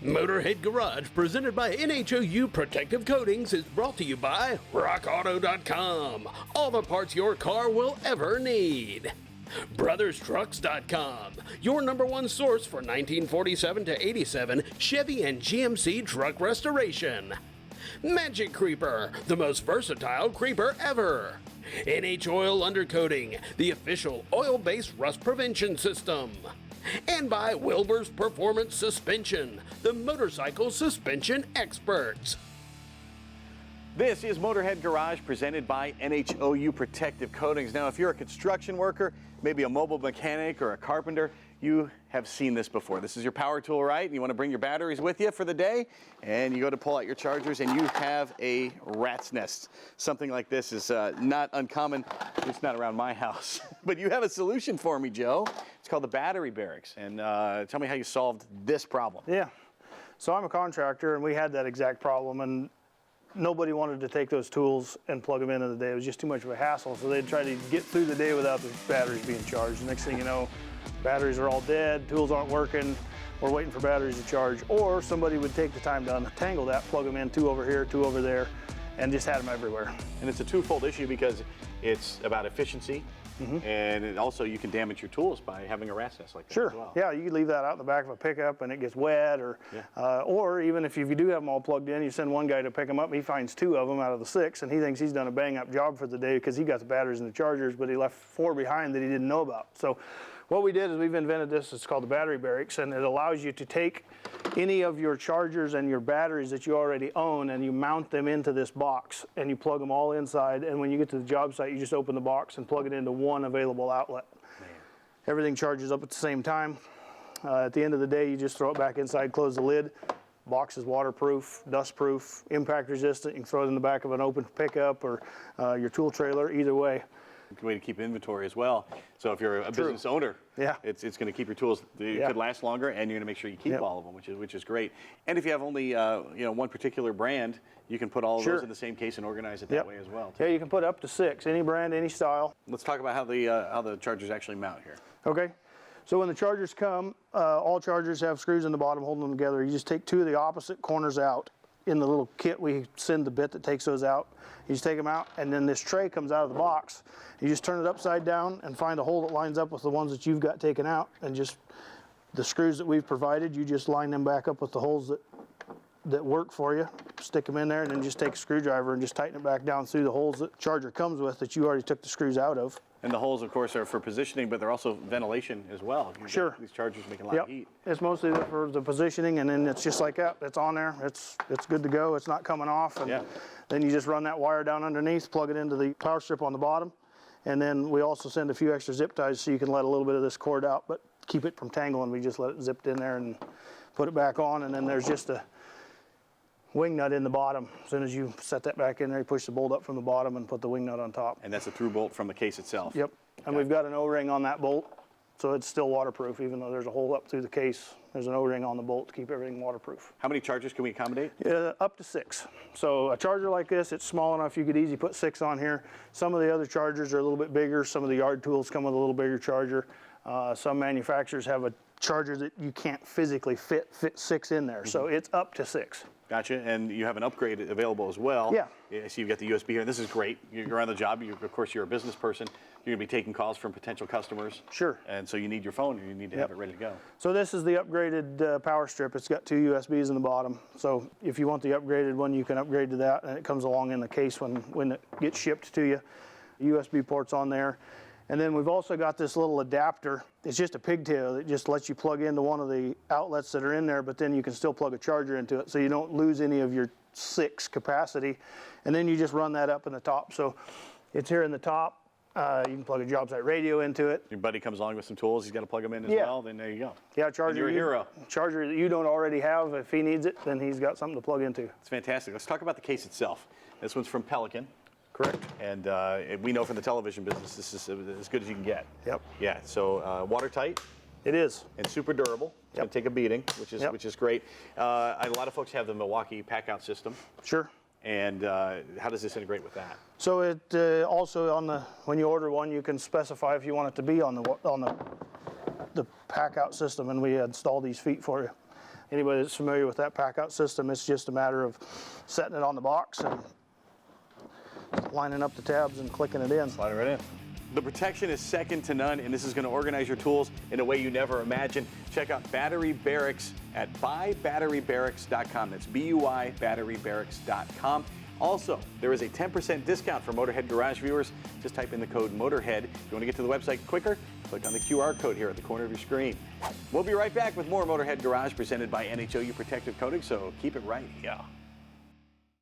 Motorhead Garage, presented by NHOU Protective Coatings, is brought to you by RockAuto.com. All the parts your car will ever need. BrothersTrucks.com, your #1 source for 1947 to 87 Chevy and GMC truck restoration. Magic Creeper, the most versatile creeper ever. NHOU Undercoating, the official oil-based rust prevention system. And by Wilbur's Performance Suspension, the motorcycle suspension experts. This is Motorhead Garage, presented by NHOU Protective Coatings. Now, if you're a construction worker, maybe a mobile mechanic or a carpenter, you have seen this before. This is your power tool, right? You want to bring your batteries with you for the day, and you go to pull out your chargers, and you have a rat's nest. Something like this is not uncommon. It's not around my house. But you have a solution for me, Joe. It's called the battery barracks. And tell me how you solved this problem. Yeah. So I'm a contractor, and we had that exact problem. And nobody wanted to take those tools and plug them into the day. It was just too much of a hassle. So they'd try to get through the day without the batteries being charged. The next thing you know, batteries are all dead, tools aren't working, we're waiting for batteries to charge. Or somebody would take the time to untangle that, plug them in, 2 over here, 2 over there, and just had them everywhere. And it's a twofold issue because it's about efficiency, and also you can damage your tools by having a rat's nest like that Sure. as well. Yeah, you could leave that out in the back of a pickup and it gets wet, or even if you do have them all plugged in, you send one guy to pick them up, he finds 2 of them out of the 6, and he thinks he's done a bang-up job for the day because he got the batteries and the chargers, but he left 4 behind that he didn't know about. So what we did is we've invented this, it's called the battery barracks, and it allows you to take any of your chargers and your batteries that you already own and you mount them into this box and you plug them all inside, and when you get to the job site you just open the box and plug it into one available outlet. Everything charges up at the same time. At the end of the day you just throw it back inside, close the lid. Box is waterproof, dustproof, impact resistant. You can throw it in the back of an open pickup or your tool trailer, either way. Good way to keep inventory as well. So if you're a business owner, it's going to keep your tools, they could last longer, and you're going to make sure you keep all of them, which is great. And if you have only one particular brand, you can put all of those in the same case and organize it that way as well, too. Yeah, you can put up to 6, any brand, any style. Let's talk about how the chargers actually mount here. Okay. So when the chargers come, all chargers have screws in the bottom holding them together. You just take 2 of the opposite corners out. In the little kit, we send the bit that takes those out. You just take them out, and then this tray comes out of the box. You just turn it upside down and find a hole that lines up with the ones that you've got taken out, and just the screws that we've provided, you just line them back up with the holes that work for you, stick them in there, and then just take a screwdriver and just tighten it back down through the holes that the charger comes with that you already took the screws out of. And the holes, of course, are for positioning, but they're also ventilation as well. Sure. These chargers make a lot of heat. It's mostly for the positioning, and then it's just like that. It's on there. It's good to go. It's not coming off. And then you just run that wire down underneath, plug it into the power strip on the bottom, and then we also send a few extra zip ties so you can let a little bit of this cord out, but keep it from tangling. We just let it zipped in there and put it back on, and then there's just a wing nut in the bottom. As soon as you set that back in there, you push the bolt up from the bottom and put the wing nut on top. And that's a through bolt from the case itself. Yep. And we've got an O-ring on that bolt, so it's still waterproof, even though there's a hole up through the case. There's an O-ring on the bolt to keep everything waterproof. How many chargers can we accommodate? Up to 6. So a charger like this, it's small enough you could easily put 6 on here. Some of the other chargers are a little bit bigger. Some of the yard tools come with a little bigger charger. Some manufacturers have a charger that you can't physically fit 6 in there, so it's up to 6. Gotcha, and you have an upgrade available as well. Yeah. So you've got the USB here. This is great. You're on the job. Of course, you're a business person. You're going to be taking calls from potential customers. Sure. And so you need your phone, and you need to have it ready to go. So this is the upgraded power strip. It's got 2 USBs in the bottom. So if you want the upgraded one, you can upgrade to that, and it comes along in the case when it gets shipped to you. USB ports on there. And then we've also got this little adapter. It's just a pigtail that just lets you plug into one of the outlets that are in there, but then you can still plug a charger into it so you don't lose any of your 6 capacity. And then you just run that up in the top. So it's here in the top. You can plug a job site radio into it. Your buddy comes along with some tools. He's got to plug them in as well. Then there you go. Yeah, charger. And you're a hero. Charger that you don't already have. If he needs it, then he's got something to plug into. It's fantastic. Let's talk about the case itself. This one's from Pelican. Correct. And we know from the television business, this is as good as you can get. Yep. Yeah, so watertight. It is. And super durable. It's going to take a beating, which is great. A lot of folks have the Milwaukee pack-out system. Sure. And how does this integrate with that? So it also when you order one, you can specify if you want it to be on the pack-out system, and we install these feet for you. anybody that's familiar with that pack-out system, it's just a matter of setting it on the box and lining up the tabs and clicking it in. Slide it right in. The protection is second to none, and this is going to organize your tools in a way you never imagined. Check out Battery Barracks at buybatterybarracks.com. That's B-U-Y, batterybarracks.com. Also, there is a 10% discount for Motorhead Garage viewers. Just type in the code Motorhead. If you want to get to the website quicker, click on the QR code here at the corner of your screen. We'll be right back with more Motorhead Garage presented by NHOU Protective Coatings, so keep it right here.